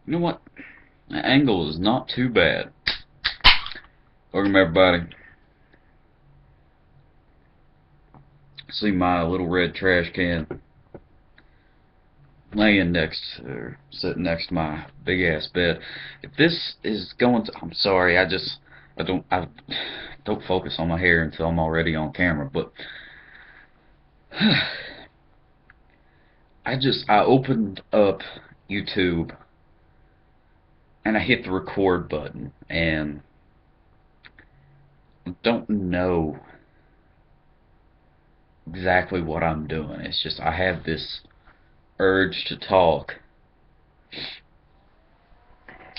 You know what? The angle is not too bad. Welcome everybody. See my little red trash can laying sitting next to my big ass bed. If this is going to, I'm sorry, I don't focus on my hair until I'm already on camera, but I opened up YouTube and I hit the record button and I don't know exactly what I'm doing. It's just I have this urge to talk.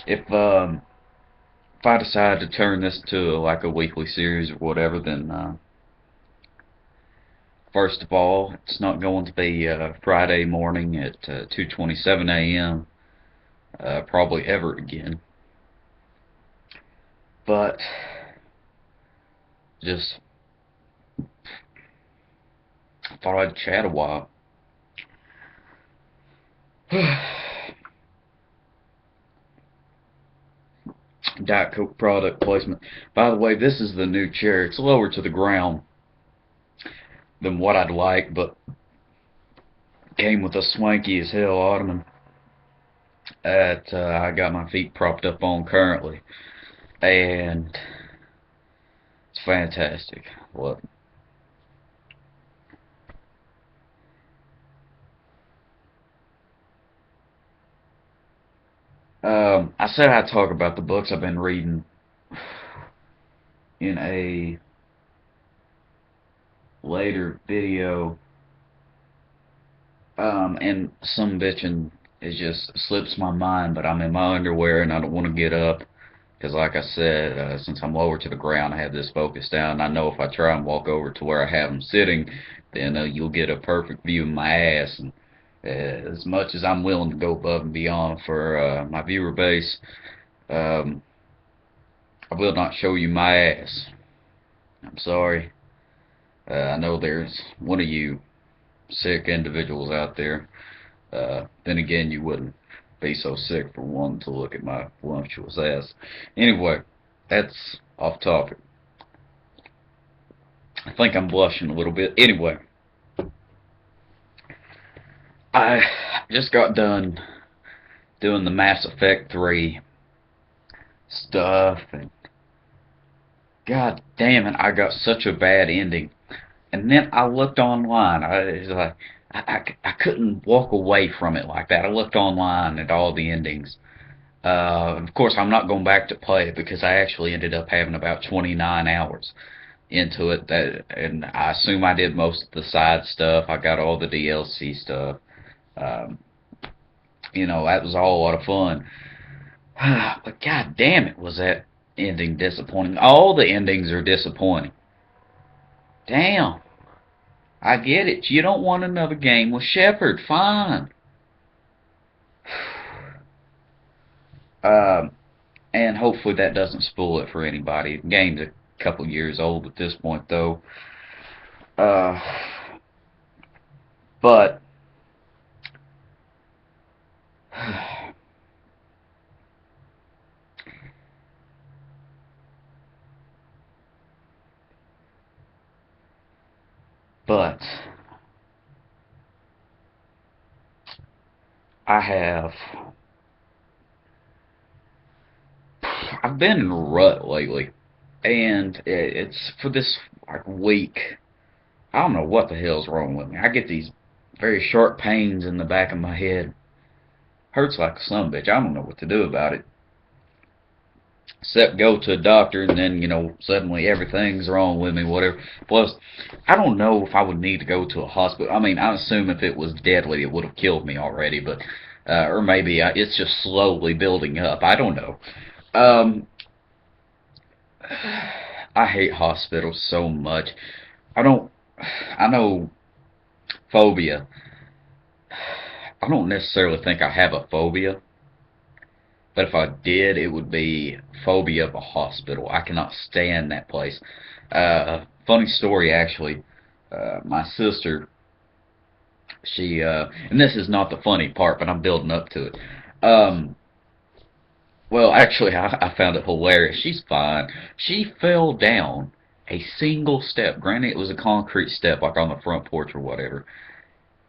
If I decide to turn this to like a weekly series or whatever, then first of all, it's not going to be Friday morning at 2:27 a.m. Probably ever again. But just thought I'd chat a while. Diet Coke product placement. By the way, this is the new chair. It's lower to the ground than what I'd like, but came with a swanky as hell ottoman that I got my feet propped up on currently, and it's fantastic. What? I said I'd talk about the books I've been reading in a later video, and some bitchin' it just slips my mind, but I'm in my underwear and I don't want to get up because, like I said, since I'm lower to the ground, I have this focus down. I know if I try and walk over to where I have them sitting, then you'll get a perfect view of my ass. And as much as I'm willing to go above and beyond for my viewer base, um, I will not show you my ass. I'm sorry. I know there's one of you sick individuals out there. Then again, you wouldn't be so sick for one to look at my voluptuous ass. Anyway, that's off topic. I think I'm blushing a little bit. Anyway, I just got done doing the Mass Effect 3 stuff, and god damn it, I got such a bad ending. And then I looked online. I couldn't walk away from it like that. I looked online at all the endings. Of course, I'm not going back to play it because I actually ended up having about 29 hours into it. And I assume I did most of the side stuff. I got all the DLC stuff. Um, that was all a lot of fun. But god damn it, was that ending disappointing. All the endings are disappointing. Damn. I get it. You don't want another game with Shepard. Fine. Um, and hopefully that doesn't spoil it for anybody. The game's a couple years old at this point, though. Uh, but but I have I've been in a rut lately, and it's for this like week. I don't know what the hell's wrong with me. I get these very sharp pains in the back of my head. Hurts like a sumbitch. I don't know what to do about it. Except go to a doctor, and then, suddenly everything's wrong with me, whatever. Plus, I don't know if I would need to go to a hospital. I mean, I assume if it was deadly, it would have killed me already, but, or maybe it's just slowly building up. I don't know. Um, I hate hospitals so much. I don't, I know phobia. I don't necessarily think I have a phobia. But if I did, it would be phobia of a hospital. I cannot stand that place. Funny story, actually. My sister, and this is not the funny part, but I'm building up to it. Well, actually, I found it hilarious. She's fine. She fell down a single step. Granted, it was a concrete step, like on the front porch or whatever,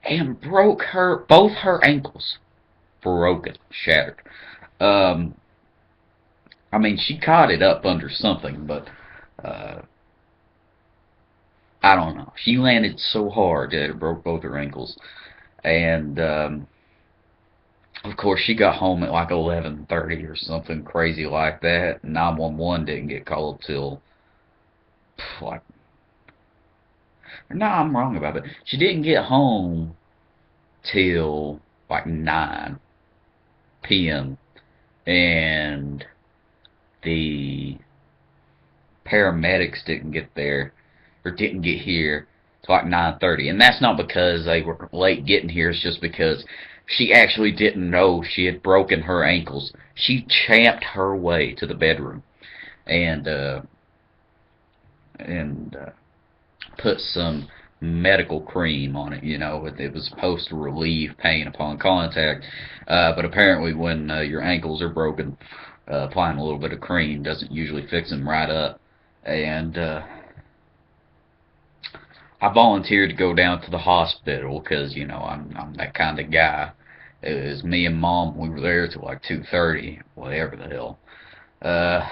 and broke both her ankles. Broken, shattered. Um, I mean, she caught it up under something, but uh, I don't know. She landed so hard that it broke both her ankles, and of course, she got home at like 11:30 or something crazy like that. 911 didn't get called till like, no, I'm wrong about it. She didn't get home till like 9 p.m. and the paramedics didn't get there or didn't get here till like 9:30. And that's not because they were late getting here. It's just because she actually didn't know she had broken her ankles. She champed her way to the bedroom and and put some medical cream on it. You know, it was supposed to relieve pain upon contact, but apparently when your ankles are broken, applying a little bit of cream doesn't usually fix them right up. And I volunteered to go down to the hospital because you know I'm that kind of guy. It was me and mom. We were there till like 2:30, whatever the hell. Uh,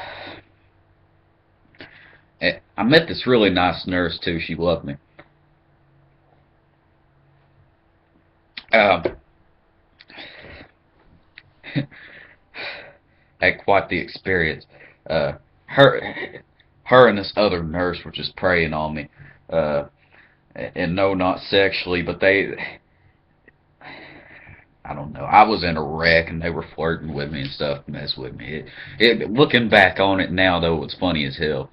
I met this really nice nurse too. She loved me. Um, had quite the experience. Uh, her, her and this other nurse were just preying on me. Uh, and no, not sexually, but I don't know. I was in a wreck, and they were flirting with me and stuff, mess with me. Looking back on it now, though, it's funny as hell.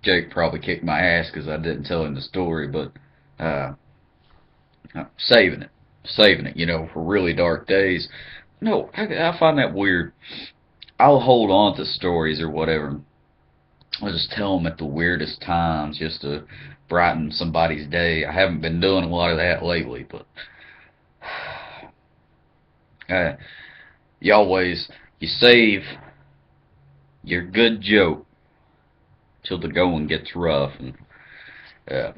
Jake probably kicked my ass because I didn't tell him the story, but uh, saving it, saving it, you know, for really dark days. No, I find that weird. I'll hold on to stories or whatever. I'll just tell them at the weirdest times just to brighten somebody's day. I haven't been doing a lot of that lately, but uh, you always you save your good joke till the going gets rough, and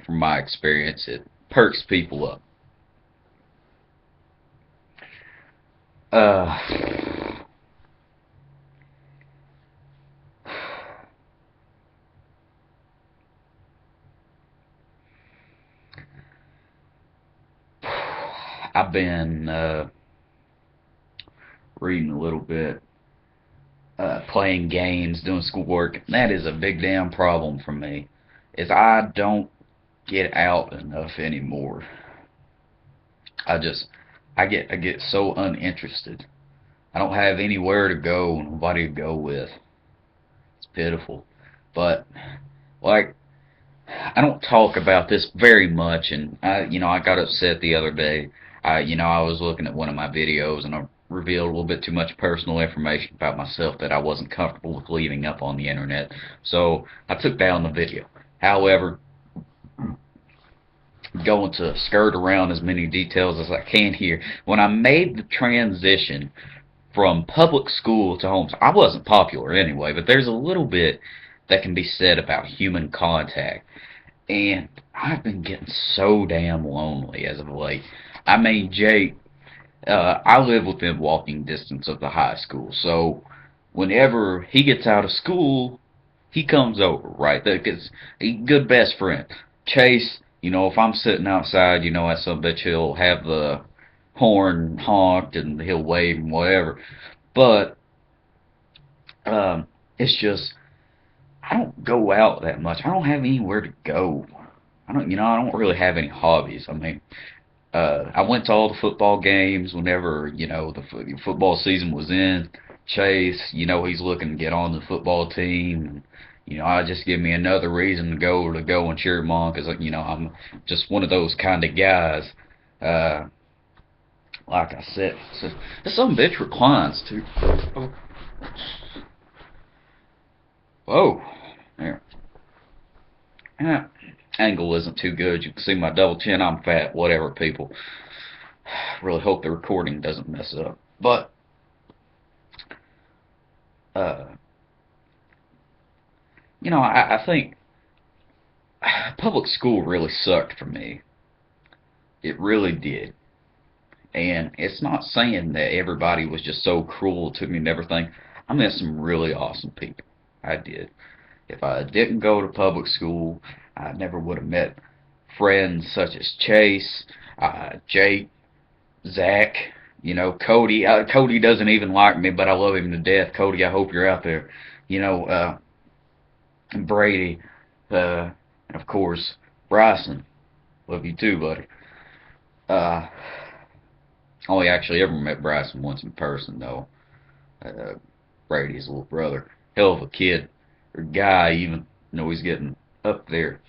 from my experience, it perks people up. Uh, I've been reading a little bit, playing games, doing schoolwork. That is a big damn problem for me. Is I don't get out enough anymore. I just I get so uninterested. I don't have anywhere to go, nobody to go with. It's pitiful. But like I don't talk about this very much, and I got upset the other day. I was looking at one of my videos, and I revealed a little bit too much personal information about myself that I wasn't comfortable with leaving up on the internet. So I took down the video. However, going to skirt around as many details as I can here. When I made the transition from public school to homes, I wasn't popular anyway, but there's a little bit that can be said about human contact. And I've been getting so damn lonely as of late. I mean, Jake, I live within walking distance of the high school, so whenever he gets out of school, he comes over, right? Because he's a good best friend. Chase, if I'm sitting outside, at some bitch, he'll have the horn honked and he'll wave and whatever. But it's just I don't go out that much. I don't have anywhere to go. I don't really have any hobbies. I mean, I went to all the football games whenever, the football season was in. Chase, he's looking to get on the football team. And, I just give me another reason to go and cheer him on because, I'm just one of those kind of guys. Uh, like I said, so, some bitch reclines too. Oh, whoa, there. Yeah. Angle isn't too good. You can see my double chin. I'm fat. Whatever, people. Really hope the recording doesn't mess up. But uh, I think public school really sucked for me. It really did. And it's not saying that everybody was just so cruel to me and everything. I met some really awesome people. I did. If I didn't go to public school, I never would have met friends such as Chase, Jake, Zach, Cody. Cody doesn't even like me, but I love him to death. Cody, I hope you're out there. You know, Brady, and of course, Bryson. Love you too, buddy. Uh, Only actually ever met Bryson once in person, though. Uh, Brady's little brother. Hell of a kid, or guy, even though he's getting up there.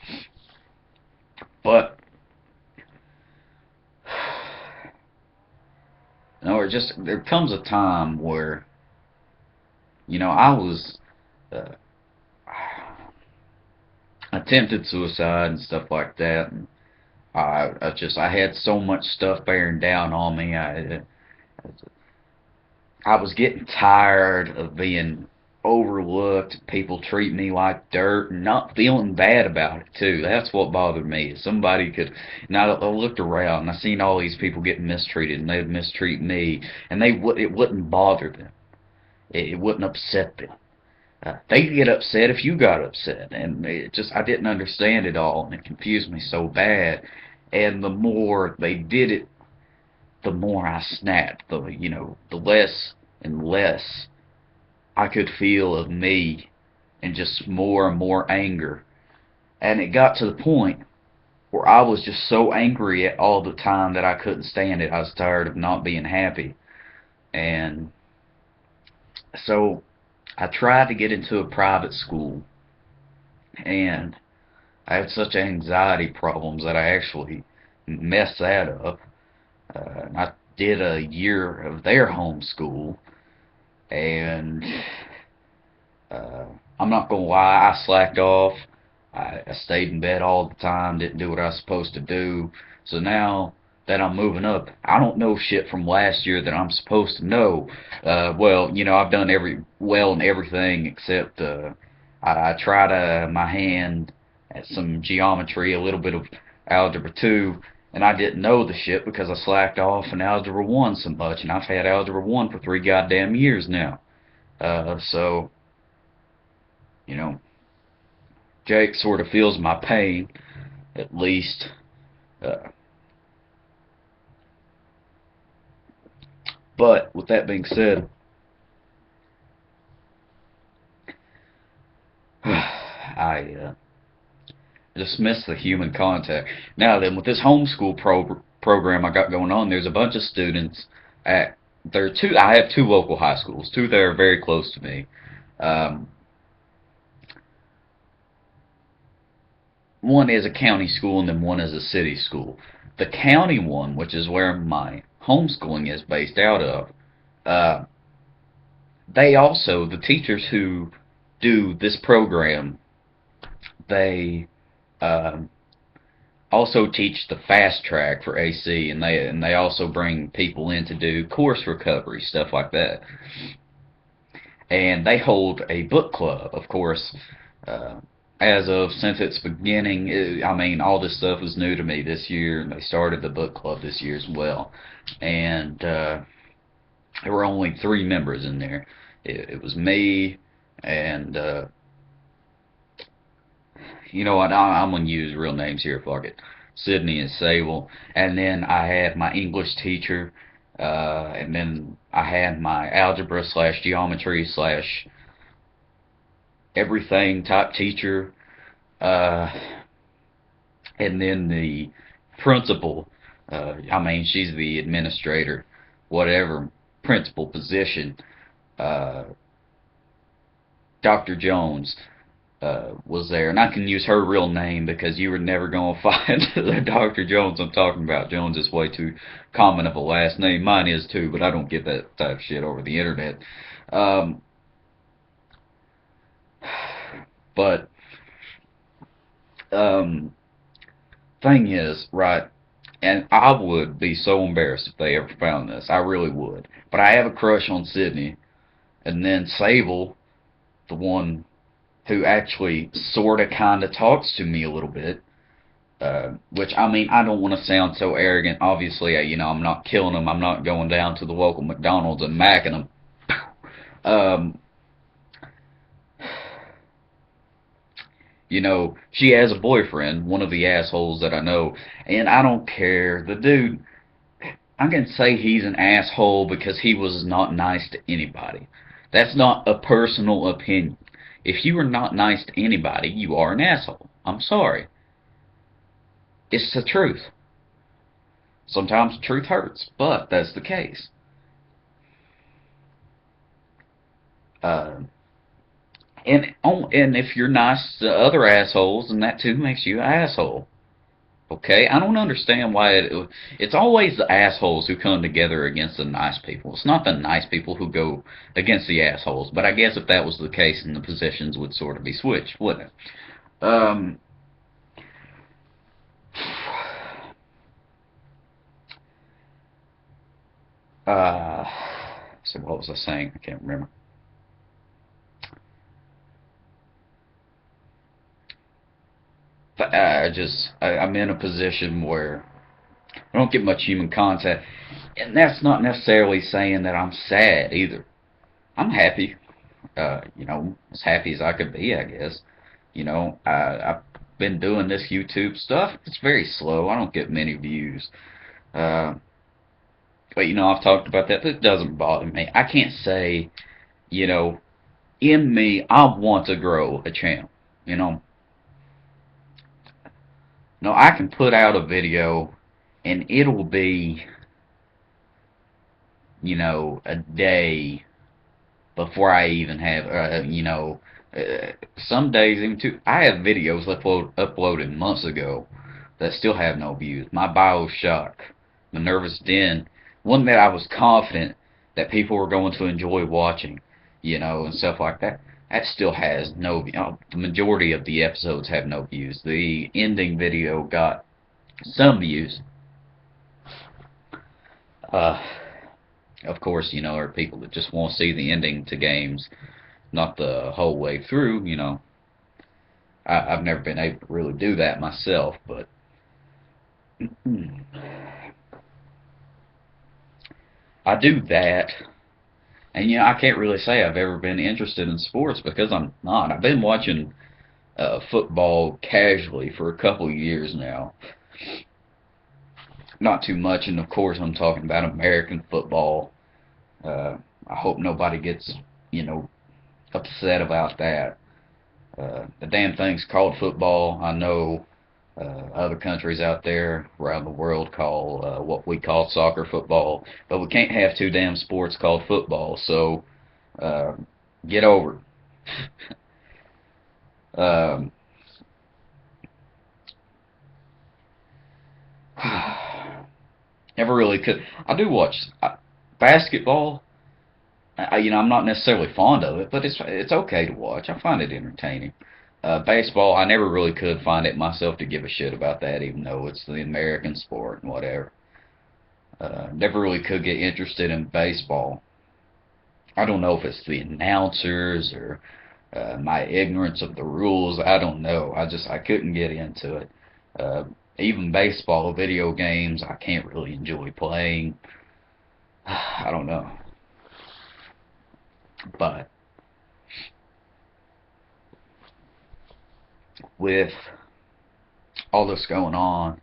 But, there comes a time where, I was, uh, attempted suicide and stuff like that, and I had so much stuff bearing down on me. I was getting tired of being overlooked, people treat me like dirt, and not feeling bad about it too. That's what bothered me. Somebody could, and I looked around and I seen all these people getting mistreated, and they'd mistreat me, and it wouldn't bother them. It wouldn't upset them. They'd get upset if you got upset, and I didn't understand it all, and it confused me so bad. And the more they did it, the more I snapped. The less and less I could feel of me, and just more and more anger. And it got to the point where I was just so angry at all the time that I couldn't stand it. I was tired of not being happy. And so I tried to get into a private school, and I had such anxiety problems that I actually messed that up. And I did a year of their homeschool, and uh, I'm not gonna lie, I slacked off. I stayed in bed all the time, didn't do what I was supposed to do. So now that I'm moving up, I don't know shit from last year that I'm supposed to know. Well, I've done in everything except I tried my hand at some geometry, a little bit of algebra 2, and I didn't know the shit because I slacked off in algebra 1 so much, and I've had algebra 1 for 3 goddamn years now. So, you know, Jake sort of feels my pain, at least. Uh, but with that being said, I just miss the human contact. Now then, with this homeschool program I got going on, there's a bunch of students at I have 2 local high schools, 2 that are very close to me. Um, One is a county school, and then one is a city school. The county one, which is where my homeschooling is based out of, uh, the teachers who do this program, they um, also teach the fast track for AC, and they also bring people in to do course recovery, stuff like that. And they hold a book club, of course. Uh, since its beginning, I mean, all this stuff was new to me this year, and they started the book club this year as well. And there were only 3 members in there. It was me, and you know what? I'm gonna use real names here, fuck it. Sydney and Sable, and then I had my English teacher, and then I had my algebra slash geometry slash everything type teacher, uh, and then the principal. I mean, she's the administrator, whatever principal position. Uh, Dr. Jones was there, and I can use her real name because you were never gonna find the Dr. Jones I'm talking about. Jones is way too common of a last name. Mine is too, but I don't get that type of shit over the internet. Um, but um, thing is, right, and I would be so embarrassed if they ever found this. I really would. But I have a crush on Sydney, and then Sable. the one who actually sort of kind of talks to me a little bit. Which, I mean, I don't want to sound so arrogant. Obviously, I'm not killing them. I'm not going down to the local McDonald's and macking them. Um, she has a boyfriend, one of the assholes that I know, and I don't care. The dude, I can say he's an asshole because he was not nice to anybody. That's not a personal opinion. If you are not nice to anybody, you are an asshole. I'm sorry. It's the truth. Sometimes the truth hurts, but that's the case. Uh, and if you're nice to other assholes, then that too makes you an asshole. Okay, I don't understand why it's always the assholes who come together against the nice people. It's not the nice people who go against the assholes. But I guess if that was the case, then the positions would sort of be switched, wouldn't it? Uh, so what was I saying? I can't remember. But I'm in a position where I don't get much human contact, and that's not necessarily saying that I'm sad either. I'm happy, as happy as I could be, I guess. I've been doing this YouTube stuff. It's very slow. I don't get many views. Uh, but, I've talked about that. It doesn't bother me. I can't say, you know, in me, I want to grow a channel. You know, no, I can put out a video and it'll be, a day before I even have, some days even two. I have videos uploaded months ago that still have no views. My Bioshock, my Nervous Den, one that I was confident that people were going to enjoy watching, and stuff like that. That still has no, the majority of the episodes have no views. The ending video got some views. Uh, of course, there are people that just want to see the ending to games, not the whole way through. I've never been able to really do that myself, but I do that. And I can't really say I've ever been interested in sports because I'm not. I've been watching football casually for a couple of years now. Not too much, and of course I'm talking about American football. I hope nobody gets, upset about that. The damn thing's called football. I know other countries out there around the world call what we call soccer football, but we can't have two damn sports called football, so uh, get over it. Never really could. I do watch basketball. I'm not necessarily fond of it, but it's okay to watch. I find it entertaining. Baseball, I never really could find it myself to give a shit about that, even though it's the American sport and whatever. Never really could get interested in baseball. I don't know if it's the announcers or my ignorance of the rules. I don't know. I couldn't get into it. Uh, Even baseball video games, I can't really enjoy playing. I don't know. But with all this going on,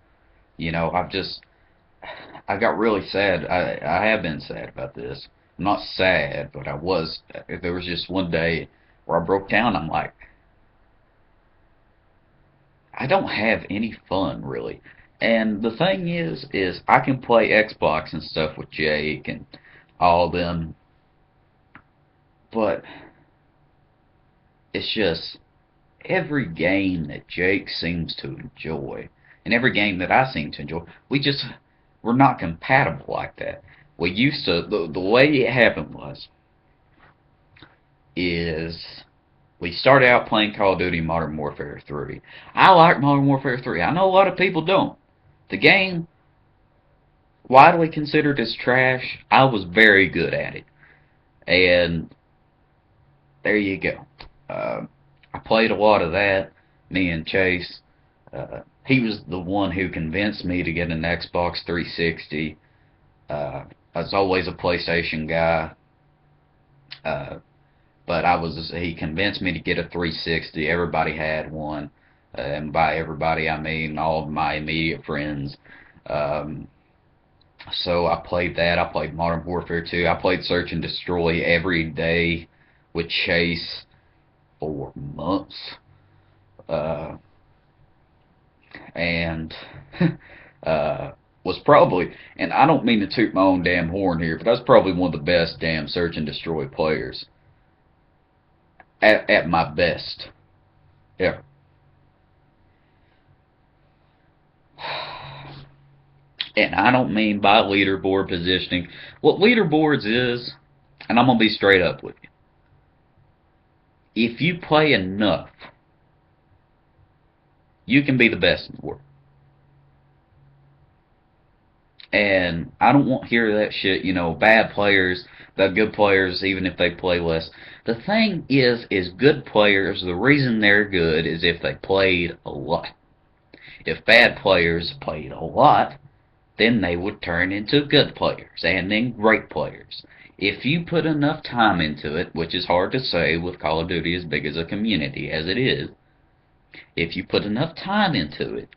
I got really sad. I have been sad about this. I'm not sad, but I was. There was just one day where I broke down. I'm like, I don't have any fun really. And the thing is I can play Xbox and stuff with Jake and all them, but it's just every game that Jake seems to enjoy and every game that I seem to enjoy, we're not compatible like that. We used to the way it happened is we started out playing Call of Duty Modern Warfare 3. I like Modern Warfare 3. I know a lot of people don't. The game, widely considered as trash, I was very good at it. And there you go. I played a lot of that. Me and Chase. He was the one who convinced me to get an Xbox 360. I was always a PlayStation guy, uh, but he convinced me to get a 360. Everybody had one, and by everybody I mean all of my immediate friends. Um, so I played that. I played Modern Warfare 2. I played Search and Destroy every day with Chase for months. Uh, and uh, was probably, and I don't mean to toot my own damn horn here, but I was probably one of the best damn Search and Destroy players at my best. Yeah. And I don't mean by leaderboard positioning. What leaderboards is, and I'm gonna be straight up with you. If you play enough, you can be the best in the world. And I don't want to hear that shit, bad players, the good players, even if they play less. The thing is good players, the reason they're good is if they played a lot. If bad players played a lot, then they would turn into good players, and then great players. If you put enough time into it, which is hard to say with Call of Duty as big as a community as it is, if you put enough time into it,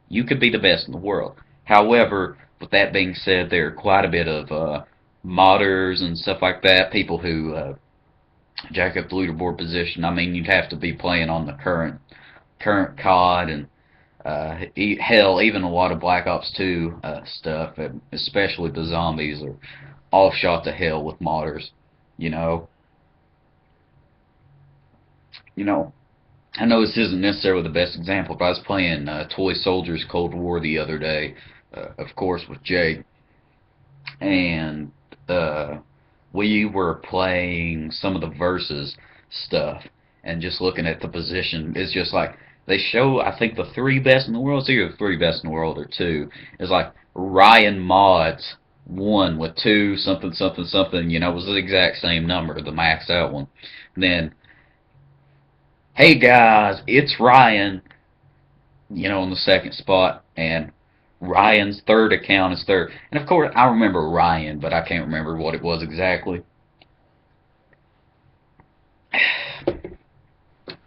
you could be the best in the world. However, with that being said, there are quite a bit of modders and stuff like that, people who jack up the leaderboard position. I mean, you'd have to be playing on the current COD and hell, even a lot of Black Ops 2 stuff, especially the zombies, are all shot to hell with modders. You know, you know. I know this isn't necessarily the best example, but I was playing Toy Soldiers Cold War the other day, of course with Jake, and uh, we were playing some of the versus stuff, and just looking at the position, it's just like they show. I think the three best in the world. It's either the three best in the world or two. It's like Ryan Mods one with two something something something. It was the exact same number, the max out one. And then, hey guys, it's Ryan. In the second spot, and Ryan's third account is third. And of course, I remember Ryan, but I can't remember what it was exactly.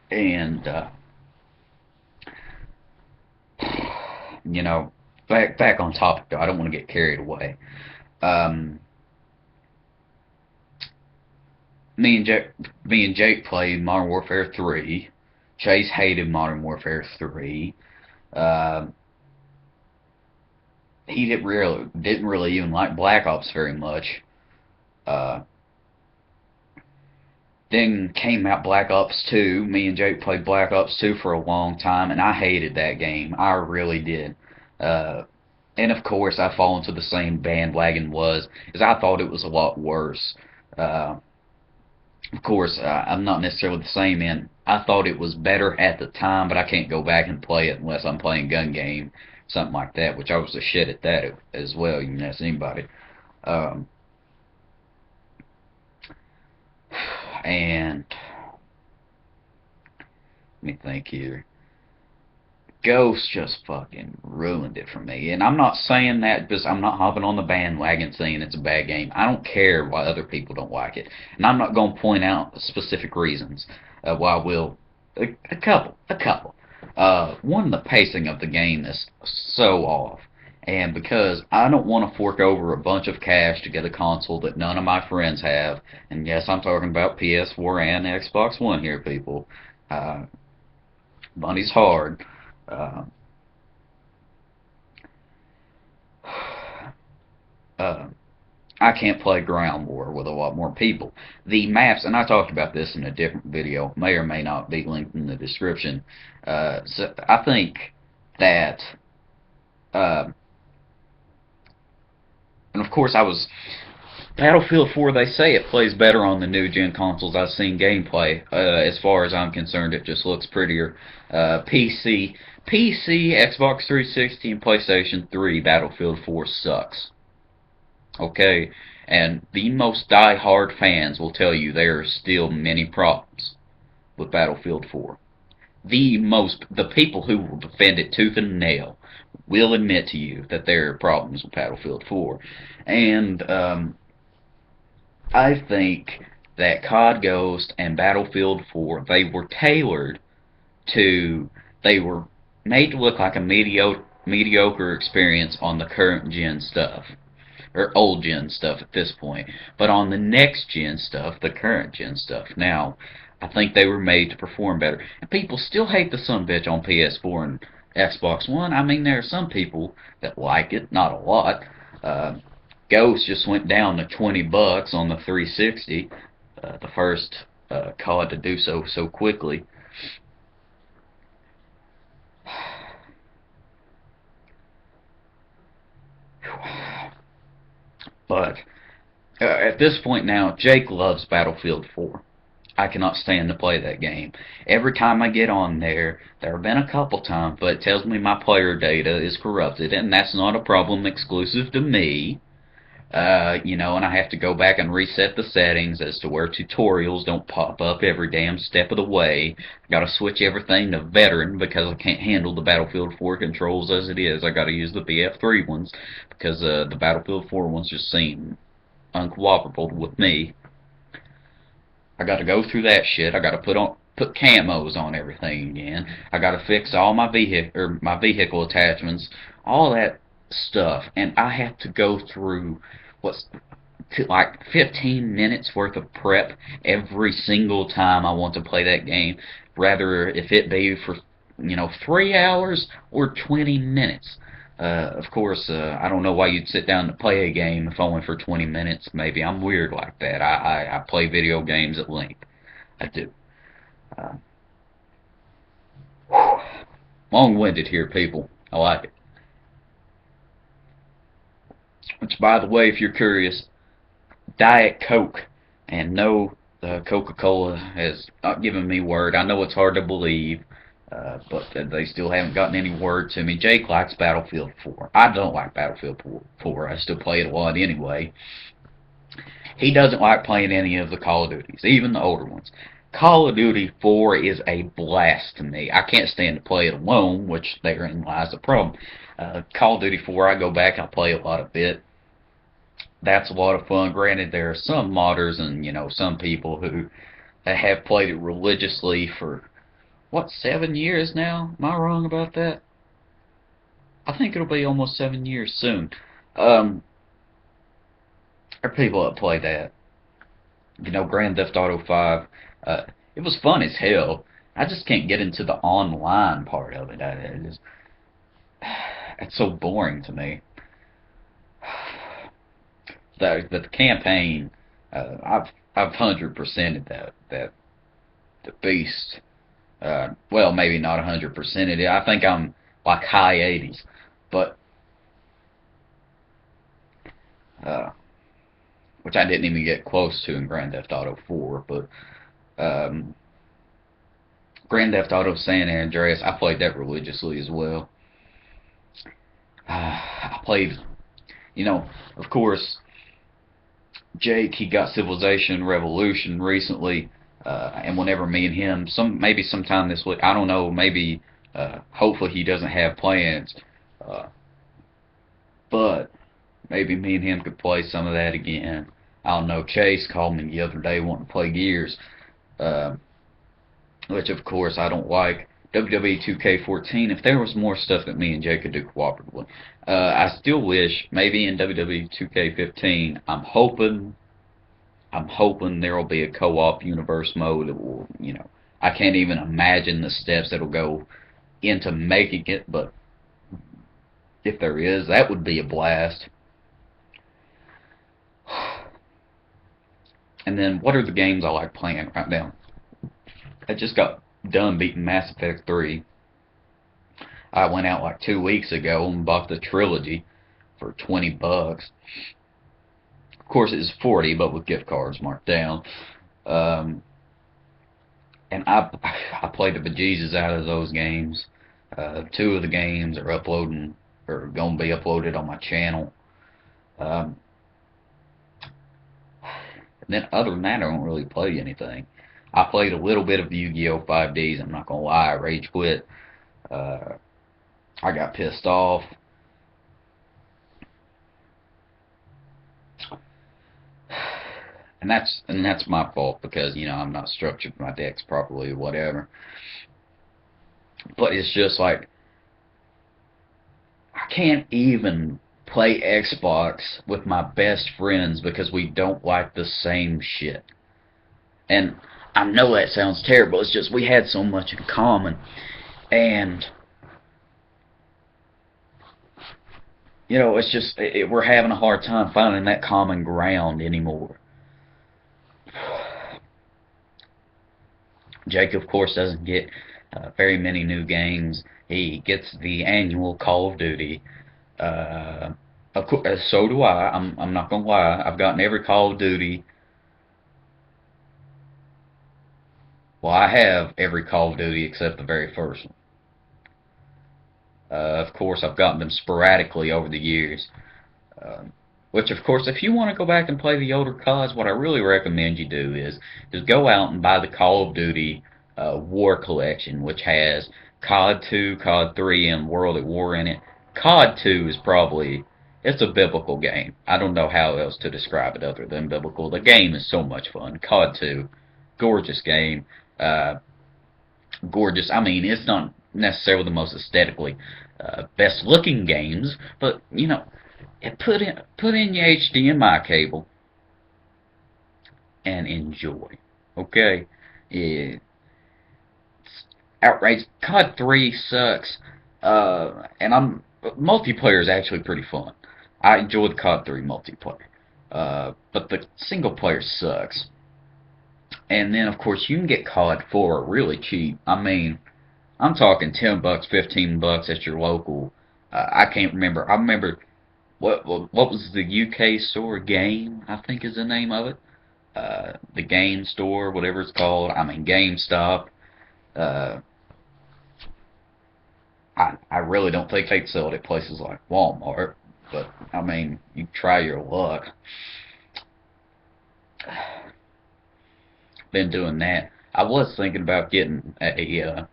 And you know, back on topic though. I don't want to get carried away. Um, me and Jake played Modern Warfare 3. Chase hated Modern Warfare 3. Uh, he didn't really even like Black Ops very much. Uh, then came out Black Ops 2. Me and Jake played Black Ops 2 for a long time, and I hated that game. I really did. Uh, and of course, I fall into the same bandwagon as I thought it was a lot worse. Uh, of course, I'm not necessarily the same in. I thought it was better at the time, but I can't go back and play it unless I'm playing gun game, something like that. Which I was a shit at that as well. You can ask anybody. Um, and let me think here. Ghost just fucking ruined it for me. And I'm not saying that because I'm not hopping on the bandwagon saying it's a bad game. I don't care why other people don't like it. And I'm not going to point out specific reasons why I will. A couple. A couple. One, the pacing of the game is so off. And because I don't want to fork over a bunch of cash to get a console that none of my friends have, and yes, I'm talking about PS4 and Xbox One here, people. Uh, Money's hard. Uh, uh, I can't play ground war with a lot more people. The maps, and I talked about this in a different video, may or may not be linked in the description. So I think that, uh, and of course Battlefield 4, they say it plays better on the new gen consoles. I've seen gameplay. As far as I'm concerned, it just looks prettier. PC, Xbox 360, and PlayStation 3, Battlefield 4 sucks. Okay? And the most die-hard fans will tell you there are still many problems. with Battlefield 4. The people who will defend it tooth and nail will admit to you that there are problems with Battlefield 4. And I think that COD Ghost and Battlefield 4, they were made to look like a mediocre experience on the current gen stuff, or old gen stuff at this point. But on the next gen stuff, the current gen stuff, now, I think they were made to perform better. And people still hate the sumbitch on PS4 and Xbox One. I mean, there are some people that like it, not a lot. Ghost just went down to $20 on the 360, the first COD to do so quickly. But at this point now, Jake loves Battlefield 4. I cannot stand to play that game. Every time I get on there have been a couple times, but it tells me my player data is corrupted, and that's not a problem exclusive to me. And I have to go back and reset the settings as to where tutorials don't pop up every damn step of the way. I gotta switch everything to veteran because I can't handle the Battlefield 4 controls as it is. I gotta use the BF3 ones because the Battlefield 4 ones just seem uncooperative with me. I gotta go through that shit. I gotta put camos on everything again. I gotta fix all my vehicle attachments, all that stuff, and I have to go through what's like 15 minutes worth of prep every single time I want to play that game, rather if it be for 3 hours or 20 minutes. Of course, I don't know why you'd sit down to play a game if only for 20 minutes. Maybe I'm weird like that. I play video games at length. I do. Long-winded here, people. I like it. Which, by the way, if you're curious, Diet Coke, and no, Coca-Cola has not given me word. I know it's hard to believe, but they still haven't gotten any word to me. Jake likes Battlefield 4. I don't like Battlefield 4. I still play it a lot anyway. He doesn't like playing any of the Call of Duties, even the older ones. Call of Duty 4 is a blast to me. I can't stand to play it alone, which therein lies the problem. Call of Duty 4, I go back, I play a lot of it. That's a lot of fun. Granted, there are some modders and, some people who have played it religiously for, 7 years now? Am I wrong about that? I think it'll be almost 7 years soon. There are people that play that. Grand Theft Auto 5. It was fun as hell. I just can't get into the online part of it. It's so boring to me. But the campaign, I've 100%ed that the beast. Well, maybe not 100%ed it. I think I'm like high 80s, but which I didn't even get close to in Grand Theft Auto 4. But Grand Theft Auto San Andreas, I played that religiously as well. I played, of course, Jake, he got Civilization Revolution recently, and whenever me and him, maybe sometime this week, I don't know, maybe, hopefully he doesn't have plans, but maybe me and him could play some of that again. I don't know, Chase called me the other day wanting to play Gears, which of course I don't like. WWE 2K14, if there was more stuff that me and Jay could do cooperatively. I still wish, maybe in WWE 2K15, I'm hoping there will be a co-op universe mode that will, I can't even imagine the steps that'll go into making it, but if there is, that would be a blast. And then, what are the games I like playing right now? I just got done beating Mass Effect 3. I went out like 2 weeks ago and bought the trilogy for $20. Of course, it's 40, but with gift cards marked down. And I played the bejesus out of those games. 2 of the games are going to be uploaded on my channel. And then other than that, I don't really play anything. I played a little bit of Yu-Gi-Oh! 5Ds. I'm not gonna lie, I rage quit. Uh, I got pissed off. And that's my fault because I'm not structured my decks properly or whatever. But it's just like I can't even play Xbox with my best friends because we don't like the same shit. And I know that sounds terrible. It's just we had so much in common, and it's just we're having a hard time finding that common ground anymore. Jake, of course, doesn't get very many new games. He gets the annual Call of Duty. Uh, of course, so do I. I'm not gonna lie. I've gotten every Call of Duty. Well, I have every Call of Duty except the very first one. Of course, I've gotten them sporadically over the years. Um, which, of course, if you want to go back and play the older CODs, what I really recommend you do is go out and buy the Call of Duty War Collection, which has COD 2, COD 3, and World at War in it. COD 2 is probably it's a biblical game. I don't know how else to describe it other than biblical. The game is so much fun. COD 2, gorgeous game. Uh, Gorgeous. I mean, it's not necessarily the most aesthetically best looking games, but put in your HDMI cable and enjoy. Okay, yeah, it's outrageous. COD 3 sucks, and multiplayer is actually pretty fun. I enjoyed COD 3 multiplayer, but the single player sucks. And then, of course, you can get COD 4 really cheap. I mean, I'm talking $10, $15 at your local. I can't remember. I remember what was the UK store? Game, I think is the name of it. The Game Store, whatever it's called. I mean, GameStop. Uh, I really don't think they'd sell it at places like Walmart. But I mean, you try your luck. Been doing that. I was thinking about getting a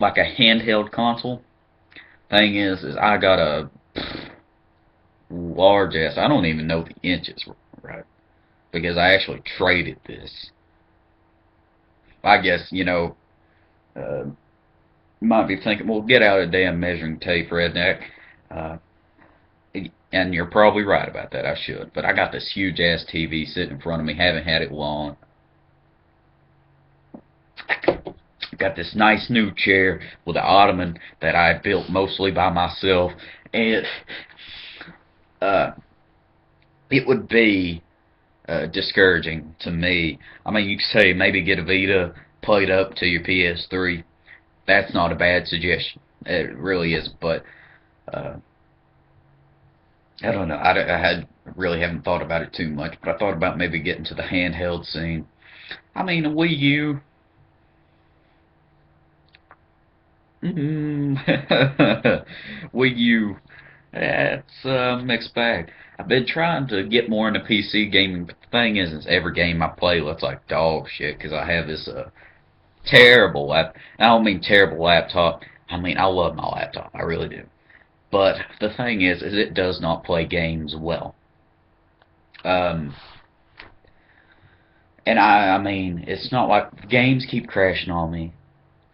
like a handheld console. Thing is I got a large ass. I don't even know the inches right because I actually traded this. I guess you might be thinking, well, get out a damn measuring tape, redneck. Uh, and you're probably right about that. I should, but I got this huge ass TV sitting in front of me. Haven't had it long. Got this nice new chair with an ottoman that I built mostly by myself, and uh, it would be discouraging to me. I mean, you could say maybe get a Vita, play it up to your PS3. That's not a bad suggestion. It really is, but uh, I don't know. Really haven't thought about it too much, but I thought about maybe getting to the handheld scene. I mean, a Wii U. Wii U. It's a mixed bag. I've been trying to get more into PC gaming, but the thing is every game I play looks like dog shit because I have this terrible lap. I don't mean terrible laptop. I mean I love my laptop. I really do. But the thing is it does not play games well. Um, and I mean, it's not like games keep crashing on me.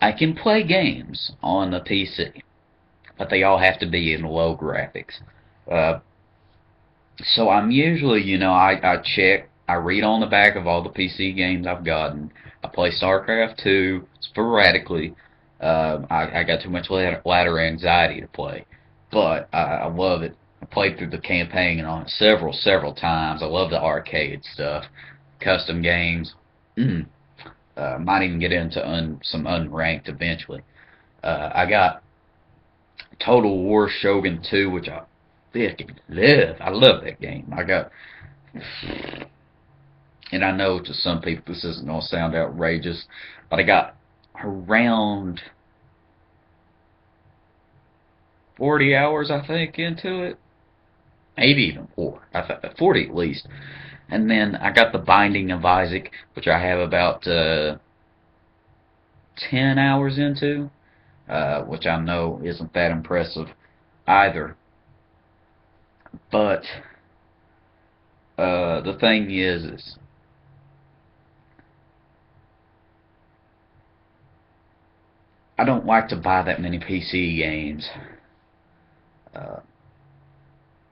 I can play games on the PC, but they all have to be in low graphics. Uh, so I'm usually, I check, I read on the back of all the PC games I've gotten. I play StarCraft 2 sporadically. I got too much ladder anxiety to play, but I love it. I played through the campaign on it several times. I love the arcade stuff, custom games. Might even get into some unranked eventually. I got Total War Shogun 2, which I fucking love. I love that game. And I know to some people this isn't going to sound outrageous, but I got around 40 hours, I think, into it. Maybe even more. I thought 40 at least. And then I got the Binding of Isaac, which I have about 10 hours into, which I know isn't that impressive either. But the thing is I don't like to buy that many PC games. Uh,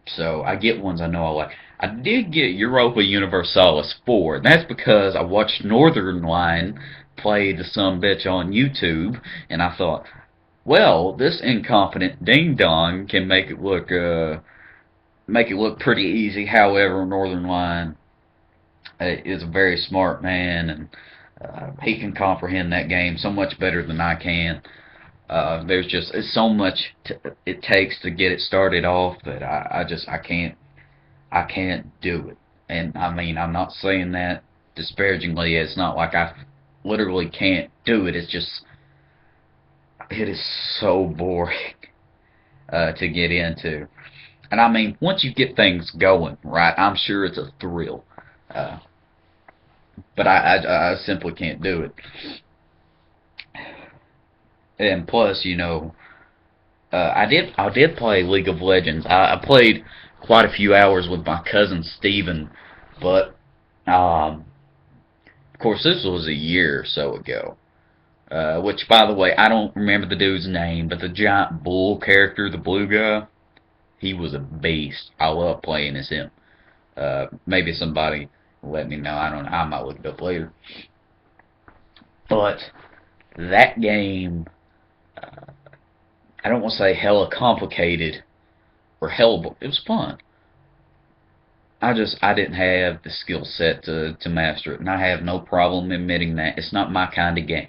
so I get ones I know I like. I did get Europa Universalis 4. And that's because I watched Northern Line play the sumbitch on YouTube, and I thought, well, this incompetent ding dong can make it look pretty easy. However, Northern Line is a very smart man, and he can comprehend that game so much better than I can. There's just it's so much it takes to get it started off that I can't do it. And I mean, I'm not saying that disparagingly. It's not like I literally can't do it. It's just it is so boring to get into. And I mean, once you get things going, right, I'm sure it's a thrill. Uh, but I simply can't do it. And plus, I did play League of Legends. I played quite a few hours with my cousin Steven, but of course this was a year or so ago. Which, by the way, I don't remember the dude's name, but the giant bull character, the blue guy, he was a beast. I love playing as him. Maybe somebody will let me know. I don't know. I might look it up later. But that game, I don't want to say hella complicated or hella. It was fun. I didn't have the skill set to master it, and I have no problem admitting that it's not my kind of game.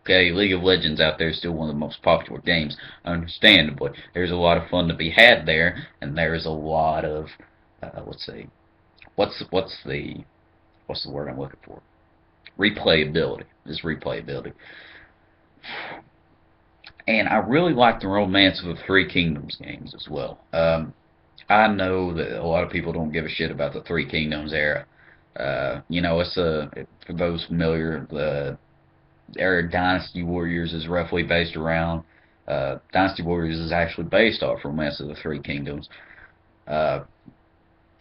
Okay, League of Legends out there is still one of the most popular games, understandably. There's a lot of fun to be had there, and there's a lot of, let's see, what's the word I'm looking for? Replayability. It's replayability. And I really like the Romance of the Three Kingdoms games as well. I know that a lot of people don't give a shit about the Three Kingdoms era. It's for those familiar, the era Dynasty Warriors is roughly based around. Dynasty Warriors is actually based off Romance of the Three Kingdoms. Uh,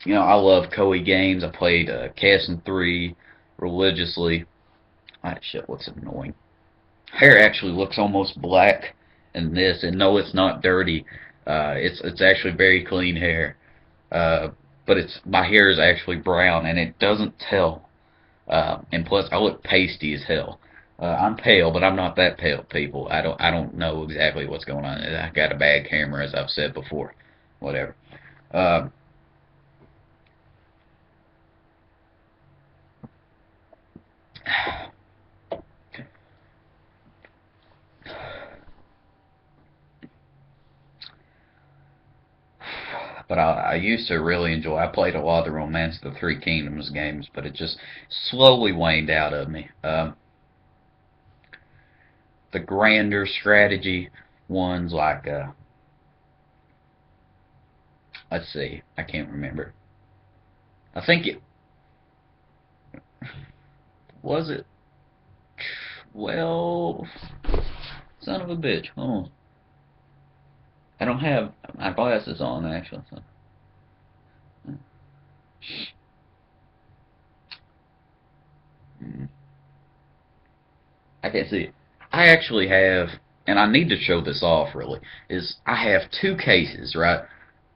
I love Koei games. I played Castle 3 religiously. Ah, shit, what's annoying? Hair actually looks almost black in this, and no, it's not dirty. It's actually very clean hair. But my hair is actually brown, and it doesn't tell. And plus, I look pasty as hell. I'm pale, but I'm not that pale, people. I don't know exactly what's going on. I got a bad camera, as I've said before. Whatever. Uh, but I used to really enjoy. I played a lot of the Romance of the Three Kingdoms games, but it just slowly waned out of me. The grander strategy ones, like let's see, I can't remember. I think it was it 12. Son of a bitch. Hold on. I don't have my glasses on actually. So. I can't see it. I actually have, and I need to show this off really, is I have two cases, right?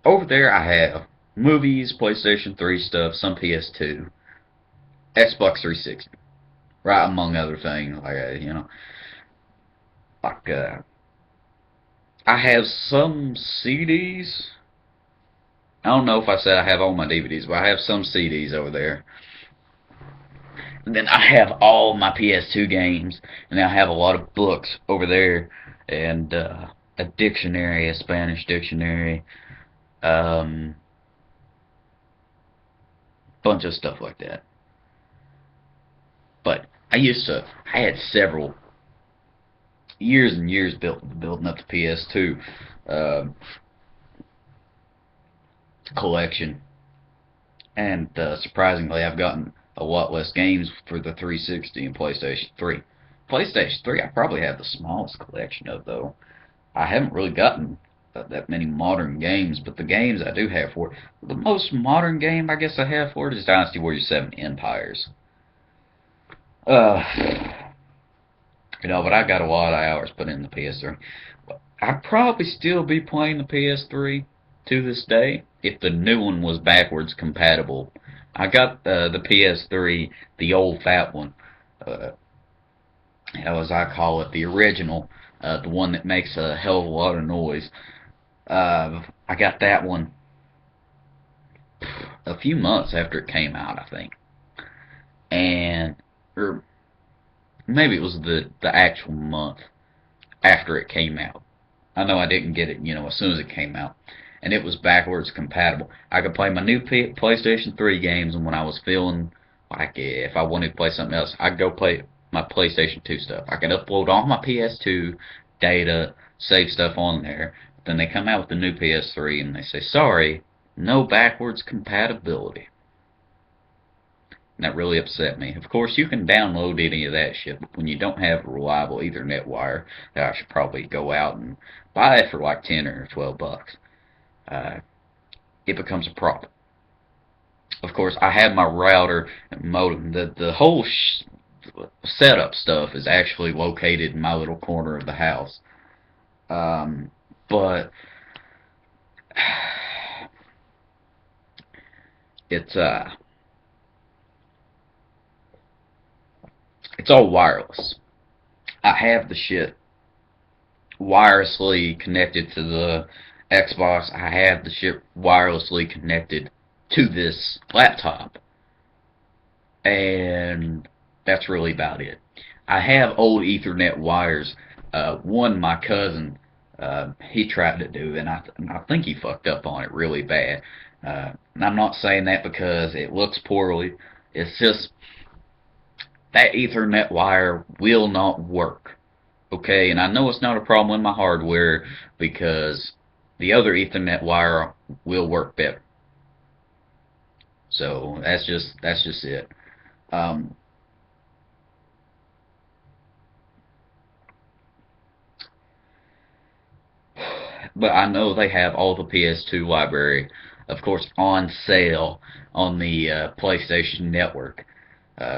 Over there I have movies, PlayStation 3 stuff, some PS2, Xbox 360, right, among other things, like, like, I have some CDs. I don't know if I said I have all my DVDs, but I have some CDs over there. And then I have all my PS2 games, and then I have a lot of books over there, and a dictionary, a Spanish dictionary, bunch of stuff like that. But I had several years and years building up the PS2 collection. And surprisingly, I've gotten a lot less games for the 360 and PlayStation 3. PlayStation 3, I probably have the smallest collection of, though. I haven't really gotten that many modern games, but the games I do have for it, the most modern game I guess I have for it is Dynasty Warriors 7 Empires. Uh, but I got a lot of hours put in the PS3. I'd probably still be playing the PS3 to this day if the new one was backwards compatible. I got the PS3, the old fat one, uh, as I call it, the original, the one that makes a hell of a lot of noise. I got that one a few months after it came out, I think, and or maybe it was the actual month after it came out. I know I didn't get it, as soon as it came out. And it was backwards compatible. I could play my new PlayStation 3 games, and when I was feeling like if I wanted to play something else, I'd go play my PlayStation 2 stuff. I could upload all my PS2 data, save stuff on there. Then they come out with the new PS3, and they say, sorry, no backwards compatibility. And that really upset me. Of course, you can download any of that shit, but when you don't have a reliable Ethernet wire, I should probably go out and buy it for like 10 or 12 bucks. Uh, it becomes a problem. Of course, I have my router and modem. The whole setup stuff is actually located in my little corner of the house. But it's it's all wireless. I have the shit wirelessly connected to the Xbox. I have the shit wirelessly connected to this laptop. And that's really about it. I have old Ethernet wires. One my cousin, he tried to do, and I think he fucked up on it really bad. And I'm not saying that because it looks poorly. It's just that Ethernet wire will not work. Okay, and I know it's not a problem with my hardware because the other Ethernet wire will work better. So that's just it. Um, but I know they have all the PS2 library, of course, on sale on the PlayStation Network.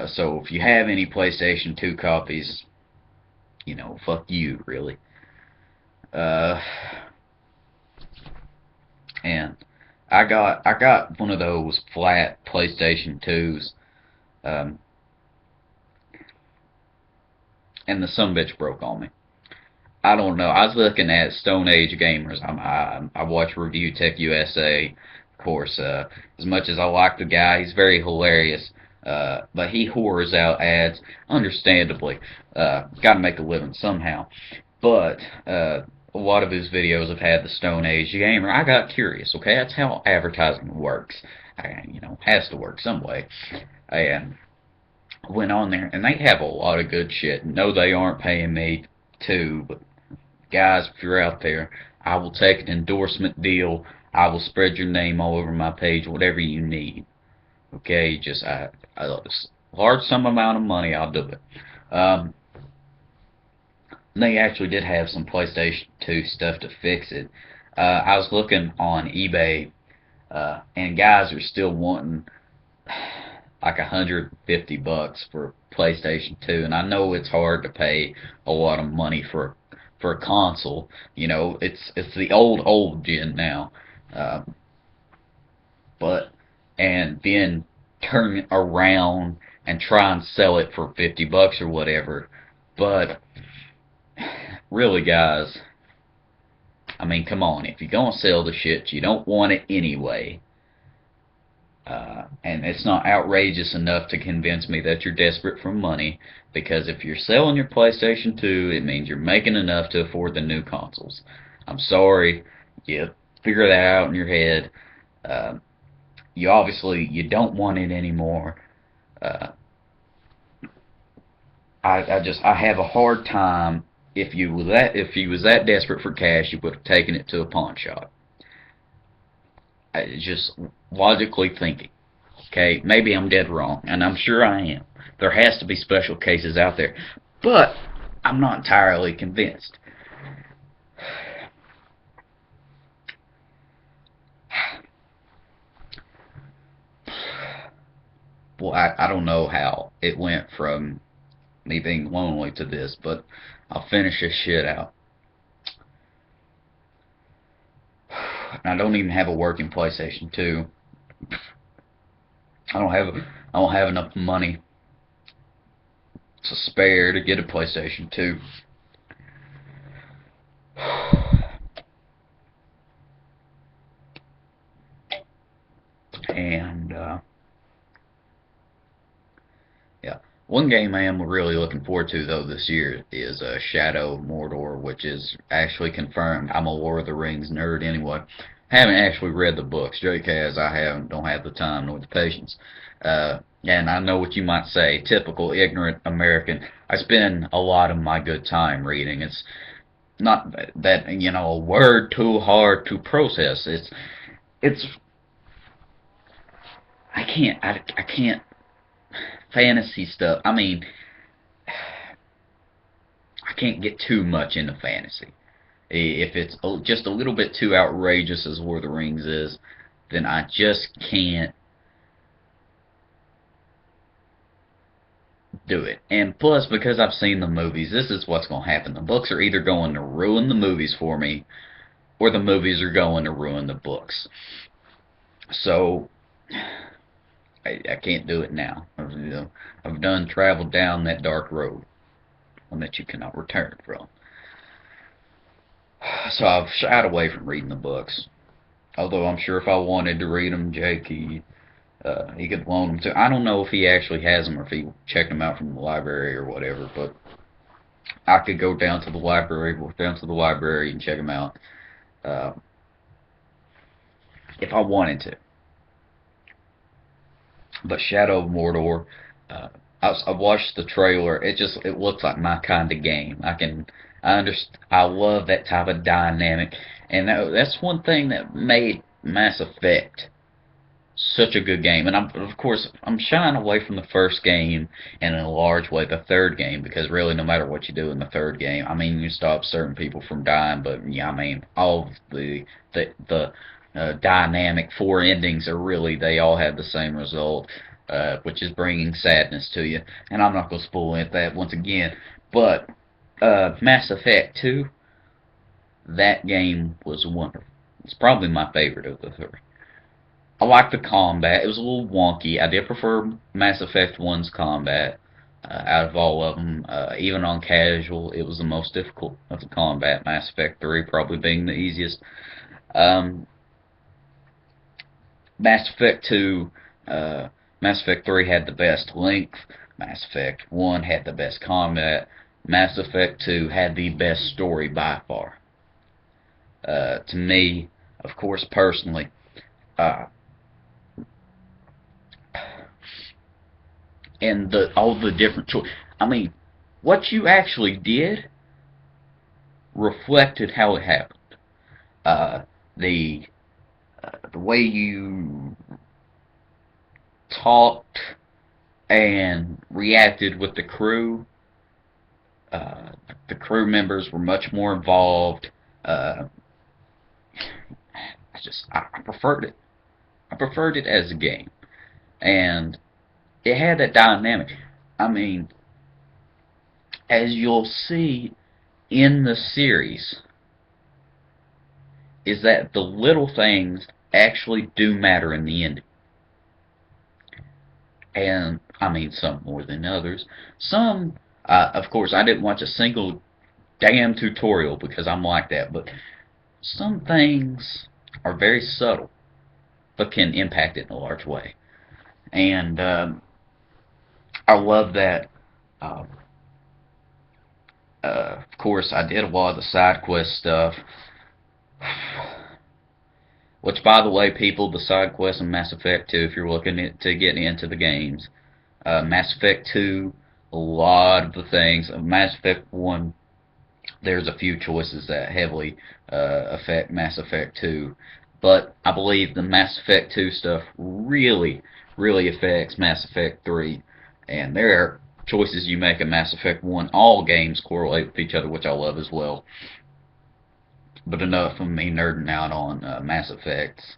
So if you have any PlayStation 2 copies, fuck you, really. Uh, and I got one of those flat PlayStation 2s, um, and the sumbitch broke on me. I don't know. I was looking at Stone Age Gamers. I watch Review Tech USA, of course. As much as I like the guy, he's very hilarious. But he whores out ads, understandably. Got to make a living somehow. But a lot of his videos have had the Stone Age Gamer. I got curious. Okay, that's how advertising works. Has to work some way. And went on there, and they have a lot of good shit. No, they aren't paying me to, but guys, if you're out there, I will take an endorsement deal. I will spread your name all over my page, whatever you need. Okay, just I large some amount of money, I'll do it. Um, they actually did have some PlayStation 2 stuff to fix it. I was looking on eBay, and guys are still wanting like $150 for PlayStation 2, and I know it's hard to pay a lot of money for a console. It's the old gen now. Um, but and then turn it around and try and sell it for $50 or whatever. But really, guys, I mean, come on. If you're gonna sell the shit, you don't want it anyway. And it's not outrageous enough to convince me that you're desperate for money, because if you're selling your PlayStation 2, it means you're making enough to afford the new consoles. I'm sorry, you figure that out in your head. Uh, you don't want it anymore. Uh, I have a hard time. If you was that desperate for cash, you would have taken it to a pawn shop. Just logically thinking. Okay, maybe I'm dead wrong, and I'm sure I am. There has to be special cases out there, but I'm not entirely convinced. Well, I don't know how it went from me being lonely to this, but I'll finish this shit out. I don't even have a working PlayStation 2. I don't have I don't have enough money to spare to get a PlayStation 2. And yeah, one game I am really looking forward to though this year is Shadow of Mordor, which is actually confirmed. I'm a Lord of the Rings nerd anyway. Haven't actually read the books. Jake has. I haven't. Don't have the time nor the patience. And I know what you might say. Typical ignorant American. I spend a lot of my good time reading. It's not that a word too hard to process. It's I can't fantasy stuff. I mean, I can't get too much into fantasy. If it's just a little bit too outrageous as Lord of the Rings is, then I just can't do it. And plus, because I've seen the movies, this is what's going to happen. The books are either going to ruin the movies for me, or the movies are going to ruin the books. So, I can't do it now. I've done traveled down that dark road, one that you cannot return from. So I've shied away from reading the books. Although I'm sure if I wanted to read them, Jake, he could loan them to. I don't know if he actually has them or if he checked them out from the library or whatever, but I could go down to the library, walk down to the library and check them out uh, if I wanted to. But Shadow of Mordor, uh, I watched the trailer. It looks like my kind of game. I love that type of dynamic, and that's one thing that made Mass Effect such a good game. And of course I'm shying away from the first game, and in a large way the third game, because really no matter what you do in the third game, I mean you stop certain people from dying, but yeah, I mean all of the dynamic four endings are really, they all have the same result, which is bringing sadness to you. And I'm not gonna spoil that once again, but Mass Effect 2, that game was wonderful. It's probably my favorite of the three. I like the combat. It was a little wonky. I did prefer Mass Effect 1's combat out of all of them. Even on casual, it was the most difficult of the combat. Mass Effect 3 probably being the easiest. Um, Mass Effect 2, Mass Effect 3 had the best length. Mass Effect 1 had the best combat. Mass Effect 2 had the best story by far. To me, of course, personally, uh, and all the different choices. I mean, what you actually did reflected how it happened. Uh, the the way you talked and reacted with the crew. The crew members were much more involved. I preferred it. I preferred it as a game, and it had that dynamic. I mean, as you'll see in the series, is that the little things actually do matter in the ending. And, I mean, some more than others. Some, of course, I didn't watch a single damn tutorial because I'm like that, but some things are very subtle, but can impact it in a large way. And I love that. Of course, I did a lot of the side quest stuff. Which, by the way, people, the side quests in Mass Effect 2, if you're looking to get into the games, Mass Effect 2, a lot of the things. Mass Effect 1, there's a few choices that heavily affect Mass Effect 2. But I believe the Mass Effect 2 stuff really, really affects Mass Effect 3. And there are choices you make in Mass Effect 1. All games correlate with each other, which I love as well. But enough of me nerding out on Mass Effects.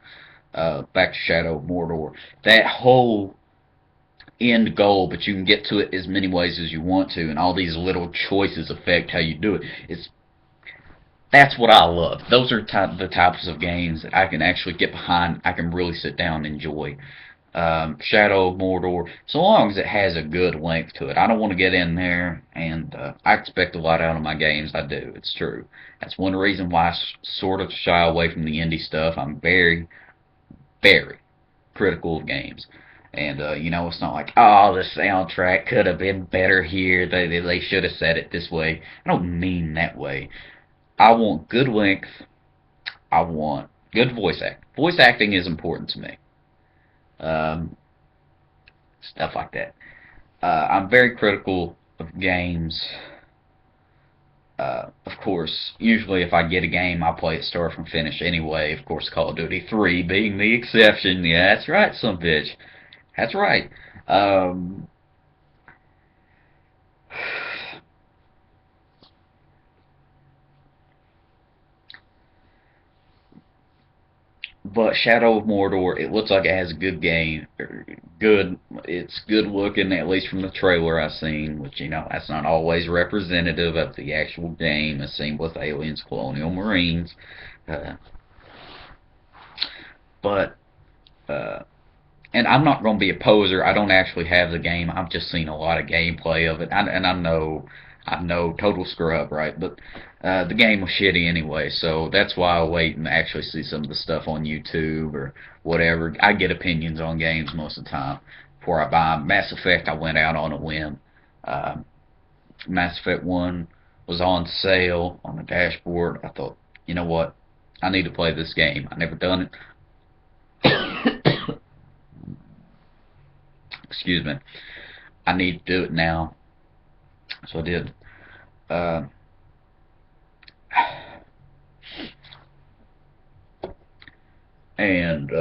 Back to Shadow of Mordor. That whole end goal, but you can get to it as many ways as you want to, and all these little choices affect how you do it. That's what I love. Those are the types of games that I can actually get behind. I can really sit down and enjoy. Shadow of Mordor, so long as it has a good length to it. I don't want to get in there, and I expect a lot out of my games. I do. It's true. That's one reason why I sort of shy away from the indie stuff. I'm very, very critical of games. And, it's not like, oh, the soundtrack could have been better here. They should have said it this way. I don't mean that way. I want good length. I want good voice acting. Voice acting is important to me. Um, Stuff like that. I'm very critical of games. Of course, usually if I get a game, I'll play it start from finish anyway. Of course, Call of Duty 3 being the exception. Yeah, that's right, some bitch. That's right. Um, but Shadow of Mordor, it looks like it has a good game. Good, it's good looking, at least from the trailer I've seen, which, that's not always representative of the actual game, as seen with Aliens, Colonial Marines. Uh, but, uh, and I'm not going to be a poser. I don't actually have the game. I've just seen a lot of gameplay of it, and I know total scrub, right? But the game was shitty anyway, so that's why I wait and actually see some of the stuff on YouTube or whatever. I get opinions on games most of the time before I buy them. Mass Effect, I went out on a whim. Uh, Mass Effect 1 was on sale on the dashboard. I thought, you know what? I need to play this game. I never done it. Excuse me. I need to do it now. So I did. Uh, and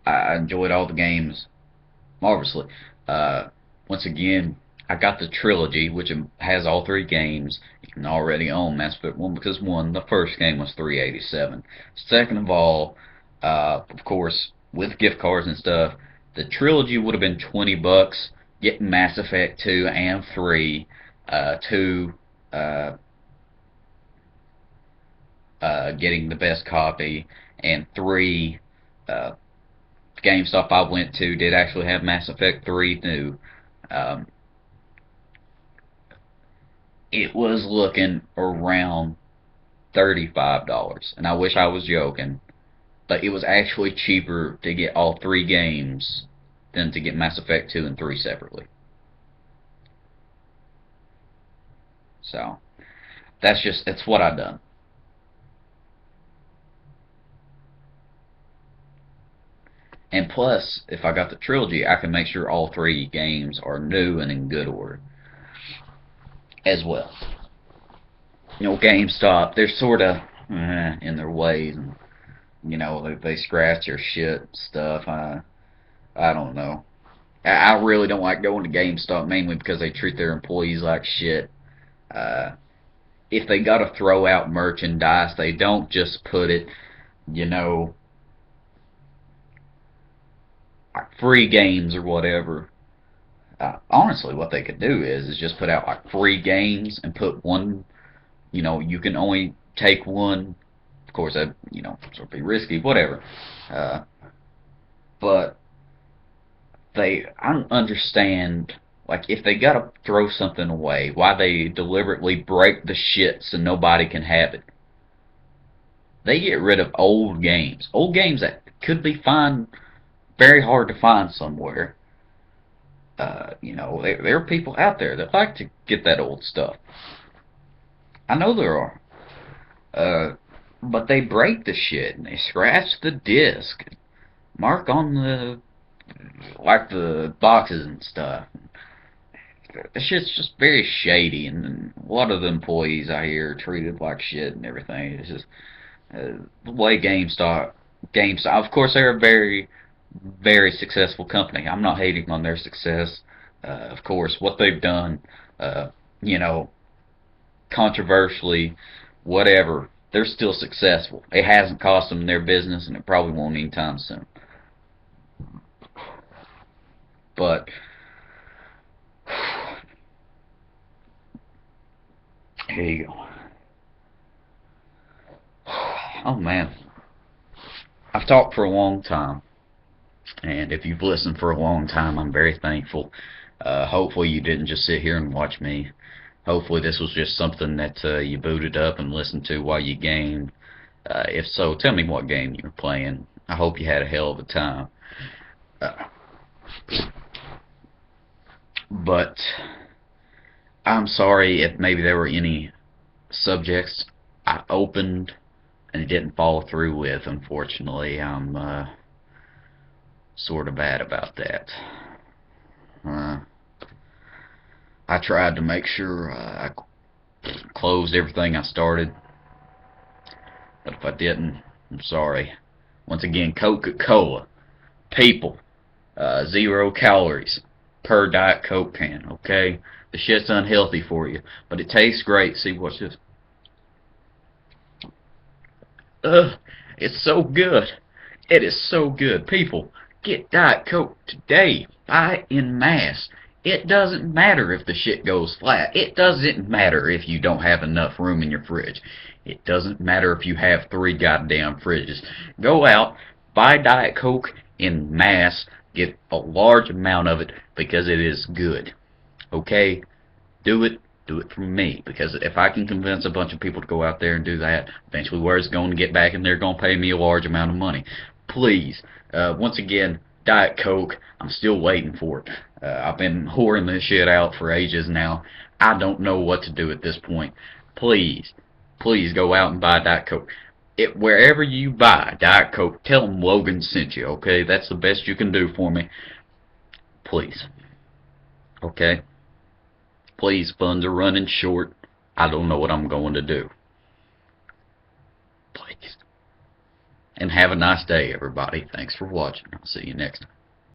I enjoyed all the games marvelously. Uh, Once again, I got the trilogy, which has all three games. You can already own Mass Effect 1 because, one, the first game was $387. Second of all, of course, with gift cards and stuff, the trilogy would have been $20. Getting Mass Effect 2 and 3, 2, uh, getting the best copy, and 3, uh, GameStop I went to did actually have Mass Effect 3 new. Um, it was looking around $35, and I wish I was joking, but it was actually cheaper to get all three games than to get Mass Effect 2 and 3 separately. So, that's what I done. And plus, if I got the trilogy, I can make sure all three games are new and in good order as well. GameStop, they're sort of in their ways. And, they scratch their shit stuff. I don't know. I really don't like going to GameStop mainly because they treat their employees like shit. Uh, if they gotta throw out merchandise, they don't just put it, you know, like free games or whatever. Honestly, what they could do is just put out like free games and put one. You can only take one. Of course, that sort of be risky, whatever. Uh, but I don't understand. Like, if they gotta throw something away, why they deliberately break the shit so nobody can have it? They get rid of old games that could be very hard to find somewhere. There are people out there that like to get that old stuff. I know there are. But they break the shit and they scratch the disc, mark on the boxes and stuff. That shit's just very shady, and a lot of the employees I hear are treated like shit and everything. It's just the way GameStop. Of course, they're a very successful company. I'm not hating on their success. Of course, what they've done, uh, you know, controversially, whatever, they're still successful. It hasn't cost them their business, and it probably won't anytime soon. But here you go. Oh man, I've talked for a long time, and if you've listened for a long time, I'm very thankful. Hopefully you didn't just sit here and watch me. Hopefully this was just something that you booted up and listened to while you gamed. If so, tell me what game you were playing. I hope you had a hell of a time. Uh, but I'm sorry if maybe there were any subjects I opened and didn't follow through with. Unfortunately, I'm sort of bad about that. Uh, I tried to make sure I closed everything I started, but if I didn't, I'm sorry. Once again, Coca-Cola, people, 0 calories per Diet Coke can, okay? The shit's unhealthy for you, but it tastes great. See, what's this? Ugh, it's so good. It is so good. People, get Diet Coke today. Buy it en masse. It doesn't matter if the shit goes flat. It doesn't matter if you don't have enough room in your fridge. It doesn't matter if you have 3 goddamn fridges. Go out, buy Diet Coke en masse, get a large amount of it because it is good. Okay? Do it for me, because if I can convince a bunch of people to go out there and do that, eventually where's it going to get back, and they're going to pay me a large amount of money. Please, once again, Diet Coke, I'm still waiting for it. I've been whoring this shit out for ages now. I don't know what to do at this point. Please, please go out and buy Diet Coke. Wherever you buy Diet Coke, tell them Logan sent you, okay? That's the best you can do for me. Please. Okay? Please, funds are running short. I don't know what I'm going to do. Please. And have a nice day, everybody. Thanks for watching. I'll see you next time.